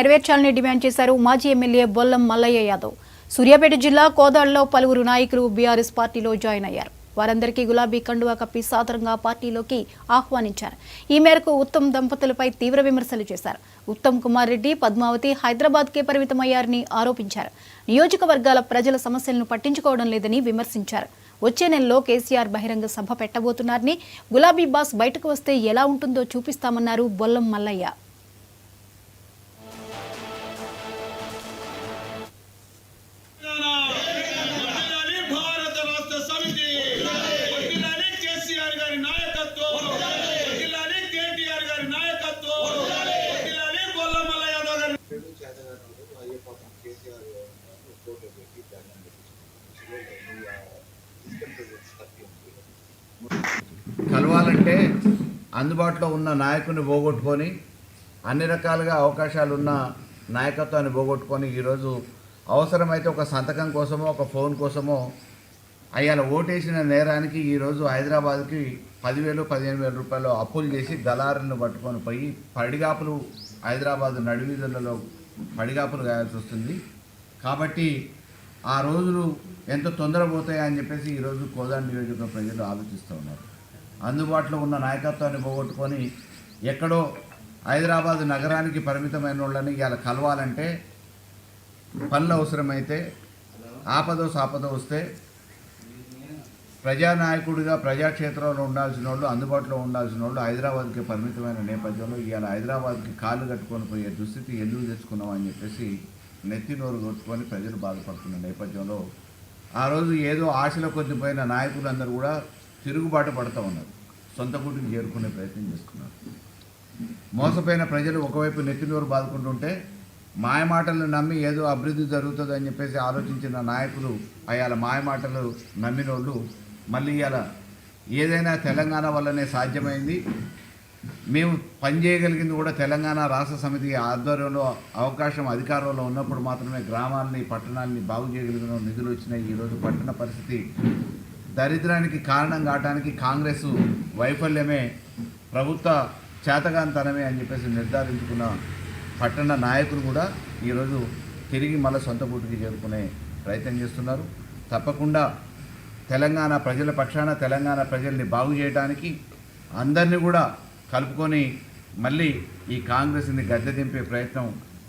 నెరవేర్చాలని డిమాండ్ చేశారు మాజీ ఎమ్మెల్యే బొల్లం మల్లయ్య యాదవ్. సూర్యాపేట జిల్లా కోదాడలో పలువురు నాయకులు బీఆర్ఎస్ పార్టీలో జాయిన్ అయ్యారు. వారందరికీ గులాబీ కండువా కప్పి సాదరంగా పార్టీలోకి ఆహ్వానించారు. ఈ మేరకు ఉత్తమ్ దంపతులపై తీవ్ర విమర్శలు చేశారు. ఉత్తమ్ కుమార్ రెడ్డి, పద్మావతి హైదరాబాద్కే పరిమితమయ్యారని ఆరోపించారు. నియోజకవర్గాల ప్రజల సమస్యలను పట్టించుకోవడం లేదని విమర్శించారు. వచ్చే నెలలో కేసీఆర్ బహిరంగ సభ పెట్టబోతున్నారని, గులాబీ బాస్ బయటకు వస్తే ఎలా ఉంటుందో చూపిస్తామన్నారు బొల్లం మల్లయ్య. కలవాలంటే అందుబాటులో ఉన్న నాయకుని పోగొట్టుకొని అన్ని రకాలుగా అవకాశాలు ఉన్న నాయకత్వాన్ని పోగొట్టుకొని ఈరోజు అవసరమైతే ఒక సంతకం కోసమో ఒక ఫోన్ కోసమో అయ్యాల ఓటేసిన నేరానికి ఈరోజు హైదరాబాద్కి 10,000-15,000 రూపాయలు అప్పులు చేసి దళారులను పట్టుకొని పోయి పడిగాపులు హైదరాబాద్ నడివీధులలో పడిగాపులు గాయాల్సి వస్తుంది. కాబట్టి ఆ రోజులు ఎంత తొందరపోతాయని చెప్పేసి ఈరోజు కోదాడ నియోజకవర్గ ప్రజలు ఆలోచిస్తూ ఉన్నారు. అందుబాటులో ఉన్న నాయకత్వాన్ని పోగొట్టుకొని ఎక్కడో హైదరాబాద్ నగరానికి పరిమితమైన వాళ్ళని ఇవాళ కలవాలంటే పనులు అవసరమైతే ఆపదో సాపదో వస్తే ప్రజానాయకుడిగా ప్రజాక్షేత్రంలో ఉండాల్సిన వాళ్ళు, అందుబాటులో ఉండాల్సిన వాళ్ళు హైదరాబాద్కి పరిమితమైన నేపథ్యంలో ఇవాళ హైదరాబాద్కి కాళ్ళు కట్టుకొని పోయే దుస్థితి ఎందుకు తెచ్చుకున్నాం అని చెప్పేసి నెత్తి నోరు కొట్టుకొని ప్రజలు బాధపడుతున్న నేపథ్యంలో ఆ రోజు ఏదో ఆశల కొద్ది పోయిన నాయకులందరూ కూడా తిరుగుబాటు పడుతూ ఉన్నారు. సొంత గుడికి చేరుకునే ప్రయత్నం చేస్తున్నారు. మోసపోయిన ప్రజలు ఒకవైపు నెత్తి నోరు బాదుకుంటుంటే మాయమాటలను నమ్మి ఏదో అభివృద్ధి జరుగుతుంది అని చెప్పేసి ఆలోచించిన నాయకులు అయాల మాయమాటలు నమ్మినోళ్ళు మళ్ళీ ఇవాళ ఏదైనా తెలంగాణ వల్లనే సాధ్యమైంది, మేము పనిచేయగలిగింది కూడా తెలంగాణ రాష్ట్ర సమితి ఆధ్వర్యంలో అవకాశం అధికారంలో ఉన్నప్పుడు మాత్రమే గ్రామాలని పట్టణాలని బాగు చేయగలిగిన నిధులు వచ్చినాయి. ఈరోజు పట్టణ పరిస్థితి దరిద్రానికి కారణం కావడానికి కాంగ్రెస్ వైఫల్యమే, ప్రభుత్వ చేతగానితనమే అని చెప్పేసి నిర్ధారించుకున్న పట్టణ నాయకులు కూడా ఈరోజు తిరిగి మళ్ళీ సొంత గుడికి చేరుకునే ప్రయత్నం చేస్తున్నారు. తప్పకుండా తెలంగాణ ప్రజల పక్షాన తెలంగాణ ప్రజల్ని బాగు చేయడానికి అందరినీ కూడా కలుపుకొని మళ్ళీ ఈ కాంగ్రెస్ని గద్దె దింపే ప్రయత్నం